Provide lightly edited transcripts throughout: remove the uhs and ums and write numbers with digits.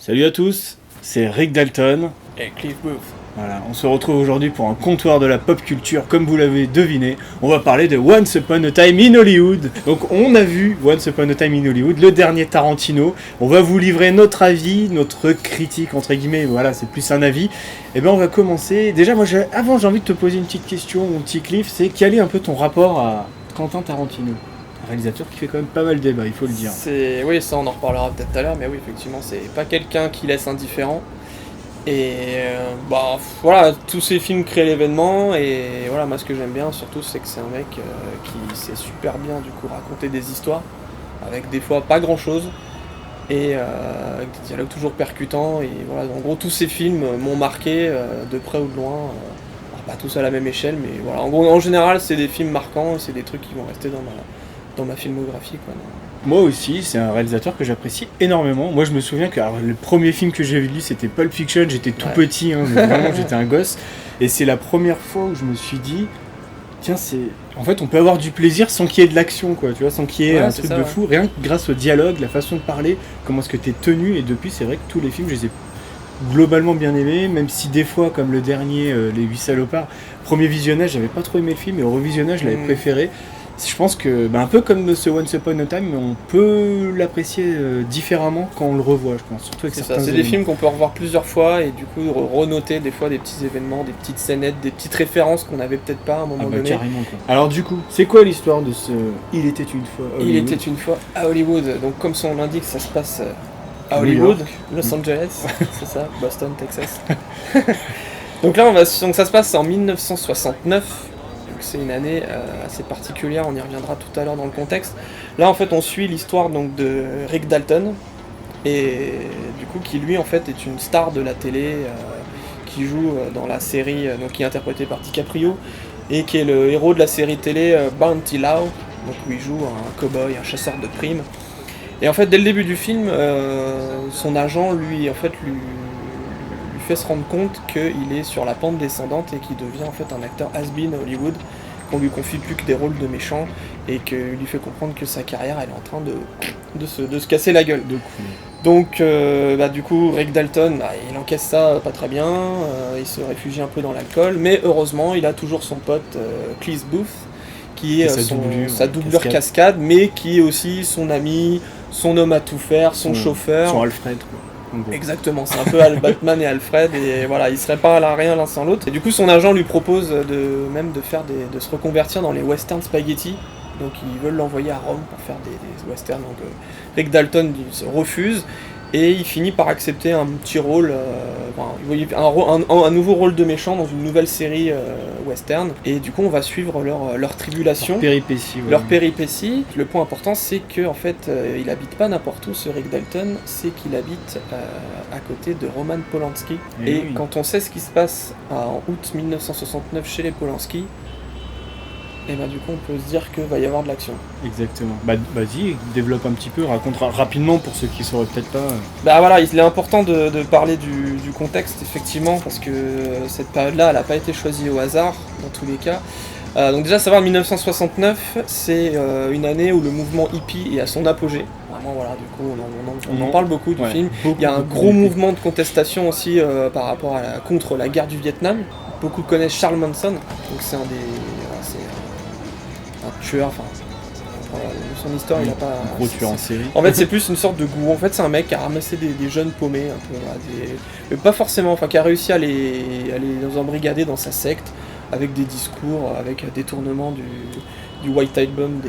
Salut à tous, c'est Rick Dalton. Et Cliff Booth. Voilà, on se retrouve aujourd'hui pour un comptoir de la pop culture, comme vous l'avez deviné. On va parler de Once Upon a Time in Hollywood. Donc on a vu Once Upon a Time in Hollywood, le dernier Tarantino. On va vous livrer notre avis, notre critique entre guillemets. Voilà, c'est plus un avis. Et ben on va commencer. Déjà moi, avant j'ai envie de te poser une petite question, mon petit Cliff, c'est quel est un peu ton rapport à Quentin Tarantino, un réalisateur qui fait quand même pas mal de débat, il faut le dire. Oui, ça on en reparlera peut-être tout à l'heure, mais oui, effectivement, c'est pas quelqu'un qui laisse indifférent. Et voilà, tous ces films créent l'événement, et voilà, moi ce que j'aime bien surtout, c'est que c'est un mec qui sait super bien du coup raconter des histoires, avec des fois pas grand chose, et avec des dialogues toujours percutants, et voilà, en gros tous ces films m'ont marqué de près ou de loin, alors pas tous à la même échelle, mais voilà, en gros en général c'est des films marquants, et c'est des trucs qui vont rester dans ma filmographie, quoi. Moi aussi, c'est un réalisateur que j'apprécie énormément. Moi, je me souviens que le premier film que j'ai vu de lui, c'était Pulp Fiction. J'étais tout petit, hein, mais vraiment, j'étais un gosse. Et c'est la première fois où je me suis dit, tiens, en fait, on peut avoir du plaisir sans qu'il y ait de l'action, quoi. Tu vois, sans qu'il y ait un truc de fou. Rien que grâce au dialogue, la façon de parler, comment est-ce que t'es tenu. Et depuis, c'est vrai que tous les films, je les ai globalement bien aimés, même si des fois, comme le dernier, Les 8 salopards, premier visionnage, j'avais pas trop aimé le film, et au revisionnage, je l'avais préféré. Je pense que, un peu comme ce Once Upon a Time, on peut l'apprécier différemment quand on le revoit, je pense. Surtout avec certains c'est des films qu'on peut revoir plusieurs fois et du coup renoter des fois des petits événements, des petites scénettes, des petites références qu'on n'avait peut-être pas à un moment donné. Carrément, quoi. Alors du coup, c'est quoi l'histoire de ce Il était une fois Hollywood. Il était une fois à Hollywood. Donc comme son nom l'indique, ça se passe à Hollywood, Los Angeles, c'est ça, Boston, Texas. Donc là, donc ça se passe en 1969. C'est une année assez particulière, on y reviendra tout à l'heure dans le contexte. Là en fait on suit l'histoire donc de Rick Dalton, et du coup qui lui en fait est une star de la télé, qui joue dans la série, donc qui est interprété par DiCaprio, et qui est le héros de la série télé Bounty Law, donc où il joue un cow-boy, un chasseur de primes. Et en fait dès le début du film, son agent lui fait se rendre compte qu'il est sur la pente descendante et qu'il devient en fait un acteur has-been à Hollywood, qu'on lui confie plus que des rôles de méchants, et qu'il lui fait comprendre que sa carrière elle est en train de se casser la gueule. Donc du coup Rick Dalton il encaisse ça pas très bien, il se réfugie un peu dans l'alcool, mais heureusement il a toujours son pote Cliff Booth, qui est sa doublure cascade, mais qui est aussi son ami, son homme à tout faire, son chauffeur. Son Alfred, quoi. Exactement, c'est un peu Batman et Alfred, et voilà, ils seraient pas à rien l'un sans l'autre. Et du coup, son agent lui propose de se reconvertir dans les western spaghetti. Donc ils veulent l'envoyer à Rome pour faire des westerns. Donc Rick Dalton se refuse, et il finit par accepter un petit rôle, un nouveau rôle de méchant dans une nouvelle série western. Et du coup, on va suivre leur tribulation, leur péripéties. Le point important, c'est que en fait, il habite pas n'importe où, ce Rick Dalton, c'est qu'il habite à côté de Roman Polanski. Et quand on sait ce qui se passe en août 1969 chez les Polanski, et du coup on peut se dire qu'il va y avoir de l'action. Exactement. Vas-y, développe un petit peu, raconte rapidement pour ceux qui ne sauraient peut-être pas. Voilà, il est important de parler du contexte, effectivement, parce que cette période-là, elle n'a pas été choisie au hasard, dans tous les cas. Donc déjà, savoir 1969, c'est une année où le mouvement hippie est à son apogée. Vraiment, voilà, du coup, on en parle beaucoup du film. Il y a un gros mouvement de contestation aussi par rapport contre la guerre du Vietnam. Beaucoup connaissent Charles Manson, donc c'est un tueur, son histoire, il a pas... Un gros tueur en série. En fait, c'est plus une sorte de goût. En fait, c'est un mec qui a ramassé des jeunes paumés, un peu, pas forcément, qui a réussi à les embrigader dans sa secte, avec des discours, avec un détournement du White Album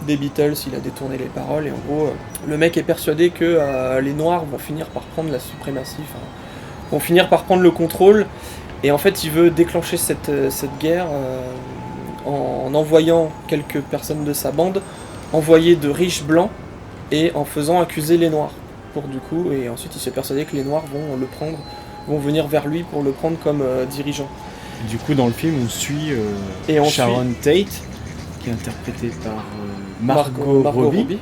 des Beatles. Il a détourné les paroles, et en gros, le mec est persuadé que les Noirs vont finir par prendre la suprématie, vont finir par prendre le contrôle, et en fait, il veut déclencher cette guerre en envoyant quelques personnes de sa bande, envoyer de riches blancs, et en faisant accuser les noirs et ensuite il s'est persuadé que les noirs vont venir vers lui pour le prendre comme dirigeant. Du coup, dans le film, on suit Sharon Tate, qui est interprétée par Margot Robbie.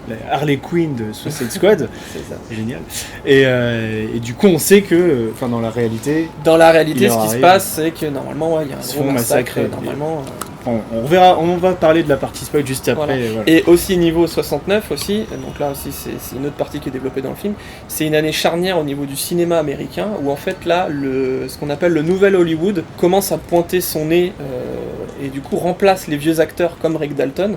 la Harley Quinn de Suicide Squad. C'est ça. Génial. Et du coup, on sait que, dans la réalité... Dans la réalité, ce qui se arrive. passe, c'est que normalement, il y a un Ils se gros font massacre. massacrer. Normalement, On va parler de la partie spoil juste après. Voilà. Voilà. Et aussi niveau 69 aussi, donc là aussi c'est une autre partie qui est développée dans le film, c'est une année charnière au niveau du cinéma américain, où en fait là, ce qu'on appelle le nouvel Hollywood commence à pointer son nez et du coup remplace les vieux acteurs comme Rick Dalton,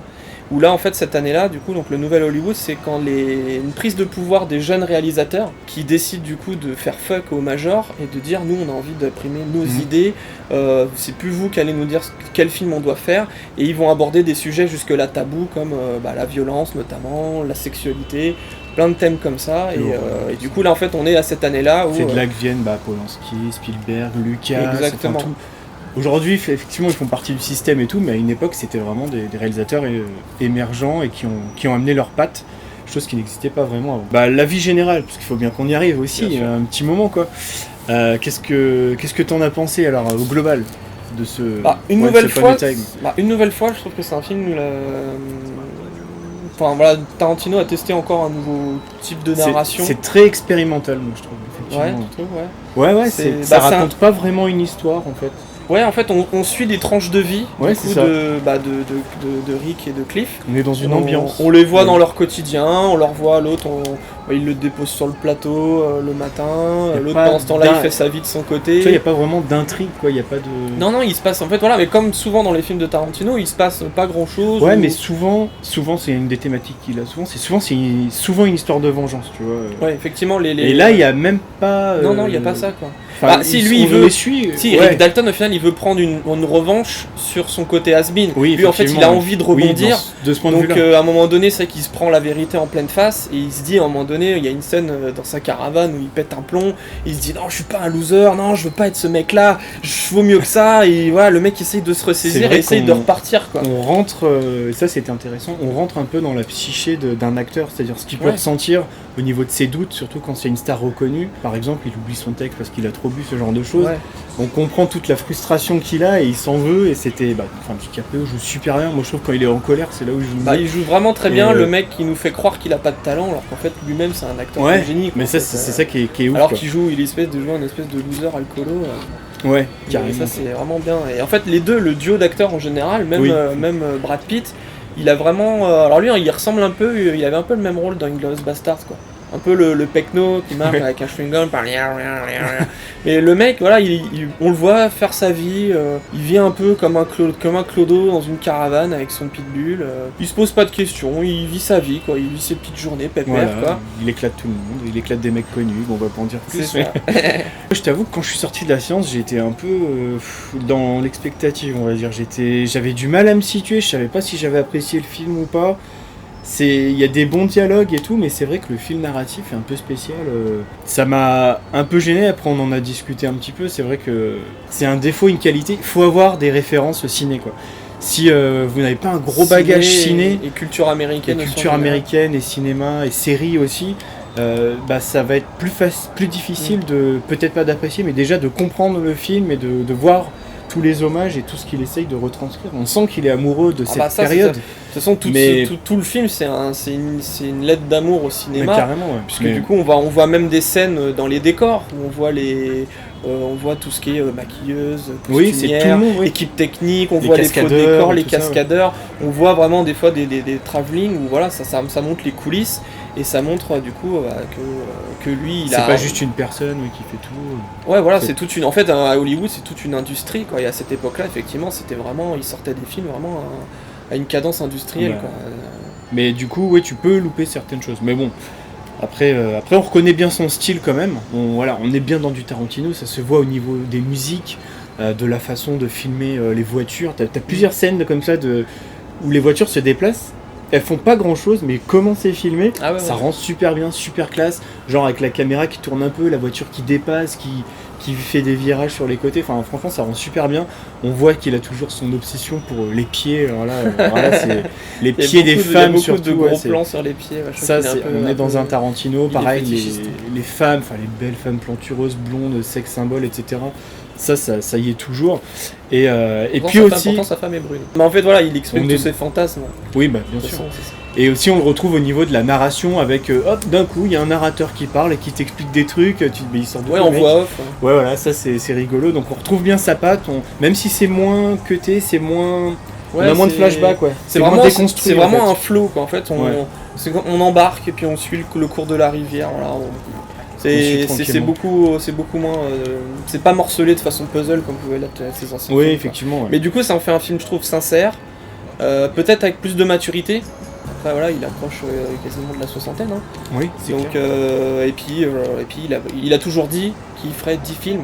où là en fait cette année-là, du coup donc le nouvel Hollywood c'est quand une prise de pouvoir des jeunes réalisateurs qui décident du coup de faire fuck au major et de dire nous on a envie d'imprimer nos idées, c'est plus vous qui allez nous dire quel film on doit faire, et ils vont aborder des sujets jusque-là tabous comme la violence notamment, la sexualité, plein de thèmes comme ça, et du coup là en fait on est à cette année-là où... C'est de là que viennent Polanski, Spielberg, Lucas, Exactement. tout. Aujourd'hui, effectivement, ils font partie du système et tout, mais à une époque, c'était vraiment des réalisateurs émergents et qui ont amené leurs pattes, chose qui n'existait pas vraiment avant. La vie générale, parce qu'il faut bien qu'on y arrive aussi, Bien sûr. un petit moment quoi. Qu'est-ce que t'en as pensé alors au global de ce une Once nouvelle Upon a fois, Time? une nouvelle fois, je trouve que c'est un film. Enfin voilà, Tarantino a testé encore un nouveau type de narration. C'est très expérimental, moi je trouve. Ouais, Effectivement. tu trouves, ouais. Ouais, C'est- ça c'est raconte pas vraiment une histoire en fait. Ouais, en fait, on suit des tranches de vie Ouais, du c'est coup, ça. de Rick et de Cliff. On est dans une ambiance. On les voit Ouais. dans leur quotidien, on leur voit, l'autre, il le dépose sur le plateau le matin, Y a l'autre pas pendant ce temps-là il d'un- fait sa vie de son Tu vois, côté. il n'y a pas vraiment d'intrigue, quoi. Il n'y a pas de. Non, il se passe en fait, voilà, mais comme souvent dans les films de Tarantino, il se passe pas grand-chose. Ouais, ou- mais souvent, c'est une des thématiques qu'il a. Souvent une histoire de vengeance, tu vois. Ouais, effectivement, Et là, il n'y a même pas. Non, il n'y a pas ça, quoi. Enfin, Si, lui, il on veut- les suit. Si, ouais. Rick Dalton, au final, il veut prendre une revanche sur son côté has-been. Oui, Lui, en fait, il a effectivement, envie de oui, rebondir. de ce point de Donc vue-là. à un moment donné, c'est qu'il se prend la vérité en pleine face et il se dit à un moment donné, il y a une scène dans sa caravane où il pète un plomb, il se dit non je suis pas un loser, non je veux pas être ce mec là, je vaux mieux que ça, et voilà le mec essaye de se C'est ressaisir vrai et essaye qu'on- de repartir quoi. On rentre, et ça c'était intéressant, on rentre un peu dans la psyché d'un acteur, c'est-à-dire ce qu'il peut Ouais. ressentir au niveau de ses doutes, surtout quand c'est une star reconnue. Par exemple, il oublie son texte parce qu'il a trop bu, ce genre de choses. Ouais. On comprend toute la frustration qu'il a et il s'en veut, et c'était. DiCaprio joue super bien. Moi je trouve quand il est en colère, c'est là où il joue le mieux. Il joue vraiment très Et, bien, le mec qui nous fait croire qu'il a pas de talent alors qu'en fait lui-même c'est un acteur Ouais, de génie. mais quoi, ça, en fait, c'est ça qui est ouf. alors quoi. qu'il joue, il espèce de jouer un espèce de loser alcoolo. Ouais, Et carrément. ça c'est vraiment bien. Et en fait les deux, le duo d'acteurs en général, même, Oui. même Brad Pitt, il a vraiment... alors lui il ressemble un peu, il avait un peu le même rôle dans Inglourious Basterds quoi. Un peu le pecno qui marche Ouais. avec un chewing-gum par et le mec voilà on le voit faire sa vie, il vit un peu comme un clodo dans une caravane avec son pitbull, il se pose pas de questions, il vit sa vie quoi, il vit ses petites journées pépères Voilà, quoi. il éclate tout le monde, il éclate des mecs connus, bon, on va pas en dire plus. C'est ça. Je t'avoue que quand je suis sorti de la séance, j'étais un peu dans l'expectative, on va dire. J'avais du mal à me situer, je savais pas si j'avais apprécié le film ou pas. Il y a des bons dialogues et tout, mais c'est vrai que le fil narratif est un peu spécial. Ça m'a un peu gêné, après on en a discuté un petit peu, c'est vrai que c'est un défaut, une qualité. Il faut avoir des références ciné, quoi. Si vous n'avez pas un gros bagage ciné, et culture américaine et aussi, culture en général. américaine et cinéma et séries aussi, ça va être plus difficile de, peut-être pas d'apprécier, mais déjà de comprendre le film et de voir tous les hommages et tout ce qu'il essaye de retranscrire. On sent qu'il est amoureux de cette Ça, période. De toute façon, tout le film, c'est une lettre d'amour au Mais cinéma. carrément, ouais. Puisque du coup, on voit même des scènes dans les décors où on voit tout ce qui est maquilleuse, Oui, c'est tout le costumière, monde, oui. équipe technique, on Les voit les faux cascadeurs décors, et les tout ça, cascadeurs, on voit vraiment des fois des travelling où voilà, ça montre les coulisses et ça montre du coup que lui, il C'est a... pas juste une personne qui fait tout. Ouais, voilà, C'est- c'est toute une... En fait, à Hollywood, c'est toute une industrie, quoi. Et à cette époque-là, effectivement, c'était vraiment... Ils sortaient des films vraiment à une cadence industrielle, Ouais. quoi. Mais du coup, ouais, tu peux louper certaines choses. Mais bon, après on reconnaît bien son style quand même. On est bien dans du Tarantino, ça se voit au niveau des musiques, de la façon de filmer les voitures. T'as plusieurs scènes comme ça où les voitures se déplacent. Elles font pas grand chose, mais comment c'est filmé, Ah ouais, ça ouais. rend super bien, super classe. Genre avec la caméra qui tourne un peu, la voiture qui dépasse, qui fait des virages sur les côtés. Enfin, franchement, ça rend super bien. On voit qu'il a toujours son obsession pour les pieds. Alors là, c'est les Il y a pieds des beaucoup femmes de surtout. gros ouais, c'est- plans sur les pieds. Ouais, je ça, trouve qu'il on est dans un Tarantino, il est pareil, fétichiste. les femmes, enfin les belles femmes plantureuses, blondes, sex symboles, etc. Ça y est toujours. Et puis aussi, Pourtant, sa femme est brune. Mais en fait, voilà, il exprime On tous est- ses fantasmes. oui, bah bien De toute sûr. façon, c'est ça. Et aussi on le retrouve au niveau de la narration avec hop d'un coup il y a un narrateur qui parle et qui t'explique des trucs, il sort de en voix off. Ouais voilà, ça c'est rigolo, donc on retrouve bien sa patte, même si c'est moins cuté, c'est moins... on a moins de flashback, ouais. C'est vraiment déconstruit. C'est vraiment un flow quoi. En fait, on embarque et puis on suit le cours de la rivière. Voilà, c'est beaucoup moins. C'est pas morcelé de façon puzzle comme pouvaient l'être ces anciens. Oui, films, effectivement. Ouais. Mais du coup, ça en fait un film, je trouve, sincère, peut-être avec plus de maturité. Après voilà, il approche quasiment de la soixantaine. Hein. Oui, c'est donc et puis il a toujours dit qu'il ferait 10 films.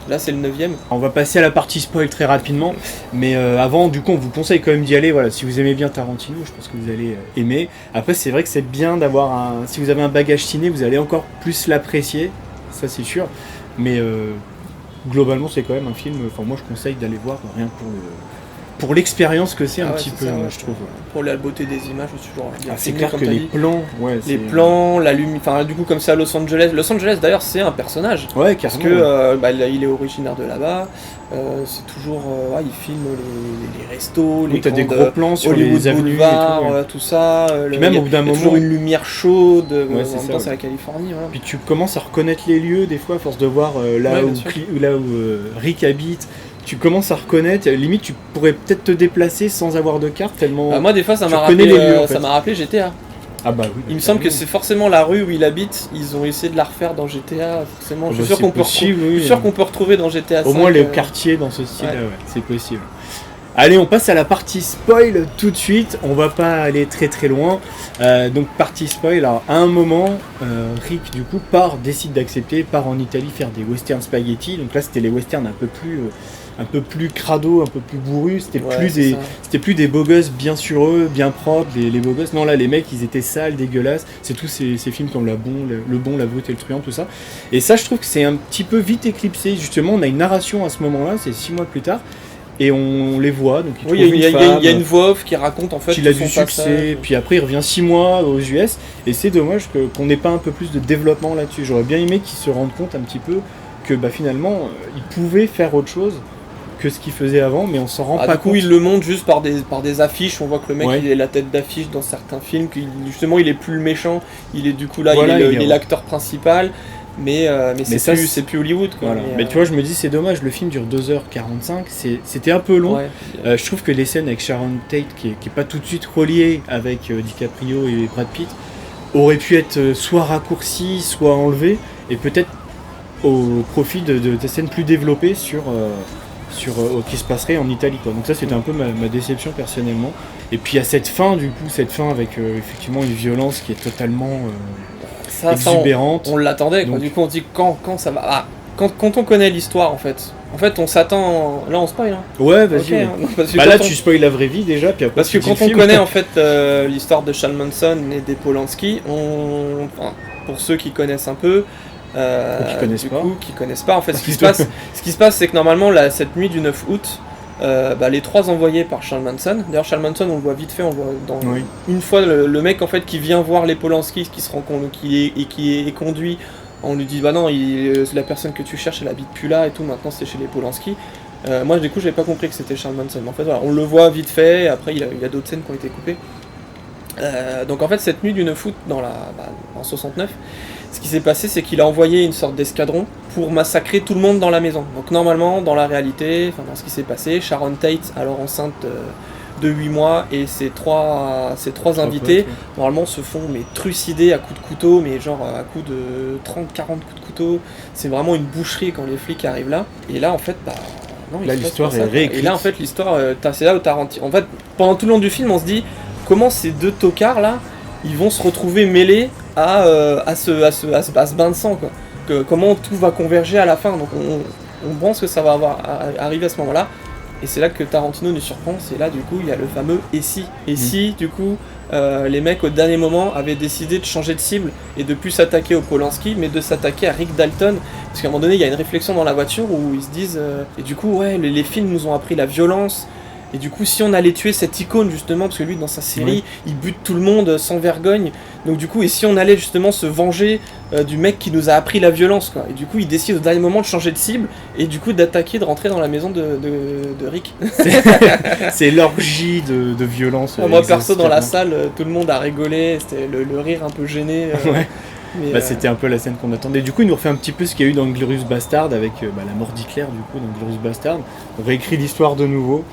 Là c'est le 9ème. On va passer à la partie spoil très rapidement, mais avant du coup on vous conseille quand même d'y aller, voilà, si vous aimez bien Tarantino, je pense que vous allez aimer. Après c'est vrai que c'est bien d'avoir si vous avez un bagage ciné, vous allez encore plus l'apprécier, ça c'est sûr, mais globalement c'est quand même un film, enfin moi je conseille d'aller voir rien pour l'expérience que c'est un petit peu, je trouve. Pour la beauté des images, c'est toujours bien. C'est clair que les plans, les plans, la lumière, enfin du coup comme ça à Los Angeles. Los Angeles d'ailleurs c'est un personnage. Ouais, parce que il est originaire de là-bas. C'est toujours, il filme les restos, t'as des gros plans sur Hollywood les avenues Boulevard, et tout ça. Même au bout d'un moment, toujours une lumière chaude. C'est la Californie. Voilà. Puis tu commences à reconnaître les lieux des fois à force de voir là où Rick habite. Tu commences à reconnaître, limite tu pourrais peut-être te déplacer sans avoir de carte tellement... moi des fois ça m'a rappelé GTA. Ah bah oui. Il me semble que c'est forcément la rue où il habite, ils ont essayé de la refaire dans GTA, forcément. Je suis sûr qu'on peut retrouver dans GTA 5. Au moins les quartiers dans ce style-là, c'est possible. Allez, on passe à la partie spoil tout de suite, on va pas aller très très loin. Donc partie spoil, alors à un moment, Rick du coup décide d'accepter, part en Italie faire des western spaghetti. Donc là c'était les westerns un peu plus crado, un peu plus bourru, c'était plus des beaux gosses bien sur eux, bien propres, les beaux gosses. Non là les mecs ils étaient sales, dégueulasses, c'est tous ces films comme Le Bon, la Brute et le Truand, tout ça. Et ça je trouve que c'est un petit peu vite éclipsé, justement on a une narration à ce moment-là, c'est 6 mois plus tard, et on les voit, donc il y a une voix off qui raconte en fait qu'il a du succès, puis après il revient 6 mois aux US, et c'est dommage qu'on n'ait pas un peu plus de développement là-dessus. J'aurais bien aimé qu'ils se rendent compte un petit peu que finalement ils pouvaient faire autre chose que ce qu'il faisait avant, mais on s'en rend pas compte. Il le montre juste par des affiches, on voit que le mec il est la tête d'affiche dans certains films, justement il est plus le méchant, il est du coup là, il est l'acteur principal, mais c'est plus Hollywood quoi. Voilà. Mais tu vois, je me dis c'est dommage, le film dure 2h45, c'était un peu long. Je trouve que les scènes avec Sharon Tate, qui est pas tout de suite reliée avec DiCaprio et Brad Pitt, auraient pu être soit raccourcies, soit enlevées, et peut-être au profit de scènes plus développées qui se passerait en Italie quoi. Donc ça c'était un peu ma déception personnellement. Et puis il y a cette fin avec effectivement une violence qui est totalement exubérante. On l'attendait quoi. Du coup on dit quand ça va. Quand on connaît l'histoire en fait on s'attend. Là on spoil hein. Ouais vas-y. Okay, là tu spoil la vraie vie déjà puis après parce que quand on connaît en fait l'histoire de Charles Manson et des Polanski, pour ceux qui connaissent un peu, qui connaissent pas en fait ce qui se passe c'est que normalement cette nuit du 9 août les 3 envoyés par Charles Manson, d'ailleurs Charles Manson on le voit vite fait, on voit une fois le mec en fait qui vient voir les Polanski, qui se rend compte qui est conduit, on lui dit bah non la personne que tu cherches elle habite plus là et tout, maintenant c'est chez les Polanski. Moi du coup j'avais pas compris que c'était Charles Manson, en fait voilà, on le voit vite fait, après il y a d'autres scènes qui ont été coupées. Donc en fait cette nuit du 9 août en 69, ce qui s'est passé c'est qu'il a envoyé une sorte d'escadron pour massacrer tout le monde dans la maison. Donc normalement dans la réalité, dans ce qui s'est passé, Sharon Tate alors enceinte de 8 mois et ses trois invités normalement se font trucider à coups de couteau, mais genre à coups de 30-40 coups de couteau. C'est vraiment une boucherie quand les flics arrivent là. Et là en fait non, là l'histoire est réécrite. Et là en fait l'histoire c'est là où Tarantino, en fait pendant tout le long du film on se dit comment ces deux tocards là ils vont se retrouver mêlés à ce bain de sang quoi. Comment tout va converger à la fin, donc on pense que ça va arriver à ce moment là, et c'est là que Tarantino nous surprend. C'est là du coup il y a le fameux et si du coup les mecs au dernier moment avaient décidé de changer de cible et de plus s'attaquer au Polanski mais de s'attaquer à Rick Dalton, parce qu'à un moment donné il y a une réflexion dans la voiture où ils se disent et du coup les films nous ont appris la violence Et du coup, si on allait tuer cette icône, justement, parce que lui, dans sa série, il bute tout le monde sans vergogne. Donc du coup, et si on allait justement se venger du mec qui nous a appris la violence, quoi. Et du coup, il décide au dernier moment de changer de cible, et du coup d'attaquer, de rentrer dans la maison de Rick. C'est l'orgie de violence. Moi, perso, dans la salle, tout le monde a rigolé, c'était le rire un peu gêné. Ouais. Mais, c'était un peu la scène qu'on attendait. Du coup, il nous refait un petit peu ce qu'il y a eu dans Glorious Bastard avec la mort d'Hitler, du coup, dans Glorious Bastard. On réécrit l'histoire de nouveau,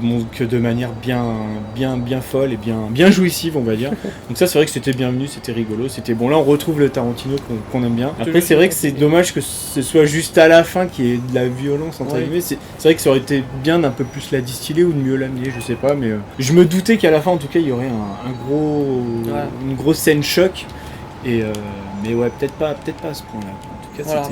donc de manière bien folle et bien jouissive, on va dire. Donc ça, c'est vrai que c'était bienvenu, c'était rigolo, c'était bon. Là, on retrouve le Tarantino qu'on aime bien. Après, c'est vrai que c'est dommage que ce soit juste à la fin qu'il y ait de la violence, entre guillemets. C'est vrai que ça aurait été bien d'un peu plus la distiller ou de mieux l'amener, je sais pas, mais je me doutais qu'à la fin, en tout cas, il y aurait une grosse scène choc. Mais ouais, peut-être pas à ce point-là.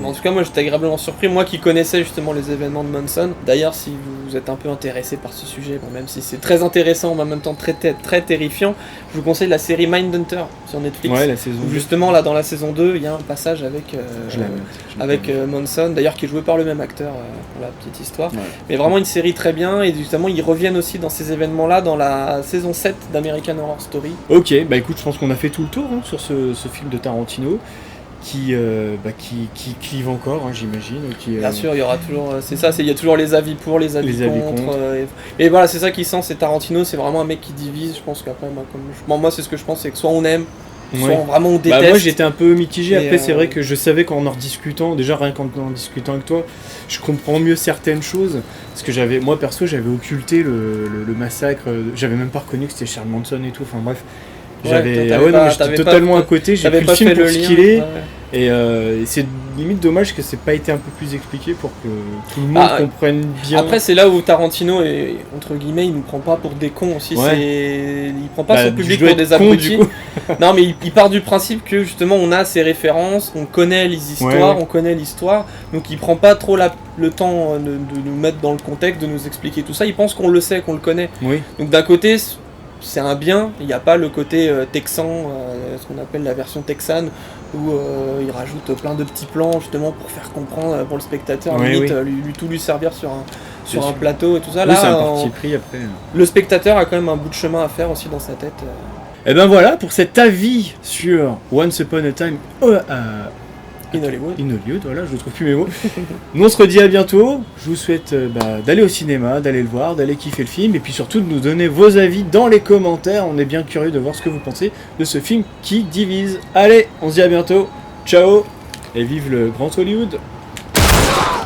En tout cas, moi j'étais agréablement surpris, moi qui connaissais justement les événements de Manson. D'ailleurs, si vous êtes un peu intéressé par ce sujet, même si c'est très intéressant, mais en même temps très terrifiant, je vous conseille la série Mindhunter sur Netflix. Ouais, la saison où justement, là dans la saison 2, il y a un passage avec Manson, d'ailleurs qui est joué par le même acteur, pour la petite histoire. Ouais. Mais vraiment une série très bien, et justement, ils reviennent aussi dans ces événements-là dans la saison 7 d'American Horror Story. Ok, bah écoute, je pense qu'on a fait tout le tour sur ce film de Tarantino. Qui clive encore, j'imagine. Bien sûr, il y aura toujours, il y a toujours les avis pour, les avis contre. Et voilà, c'est ça qui sent, c'est Tarantino, c'est vraiment un mec qui divise. Je pense qu'après, moi c'est ce que je pense, c'est que soit on aime, soit vraiment on déteste. Moi j'étais un peu mitigé, après c'est vrai que je savais qu'en discutant, déjà rien qu'en discutant avec toi, je comprends mieux certaines choses. Parce que moi perso, j'avais occulté le massacre, j'avais même pas reconnu que c'était Charles Manson et tout, enfin bref. J'étais totalement à côté, j'ai pris le film pour ce qu'il est, et c'est limite dommage que c'est pas été un peu plus expliqué pour que tout le monde comprenne bien. Après c'est là où Tarantino, entre guillemets, il nous prend pas pour des cons aussi, il prend pas son public pour des abrutis. Non mais il part du principe que justement on a ses références, on connaît les histoires, on connaît l'histoire, donc il prend pas trop le temps de nous mettre dans le contexte, de nous expliquer tout ça, il pense qu'on le sait, qu'on le connaît. Donc d'un côté, c'est un bien, il n'y a pas le côté texan, ce qu'on appelle la version texane, où il rajoute plein de petits plans justement pour faire comprendre pour le spectateur, lui servir sur un plateau et tout ça. Là, c'est un parti pris après. Le spectateur a quand même un bout de chemin à faire aussi dans sa tête. Et ben voilà pour cet avis sur Once Upon a Time In Hollywood, voilà, je ne trouve plus mes mots. Nous on se redit à bientôt. Je vous souhaite d'aller au cinéma, d'aller le voir, d'aller kiffer le film, et puis surtout de nous donner vos avis dans les commentaires. On est bien curieux de voir ce que vous pensez de ce film qui divise. Allez, on se dit à bientôt. Ciao, et vive le Grand Hollywood.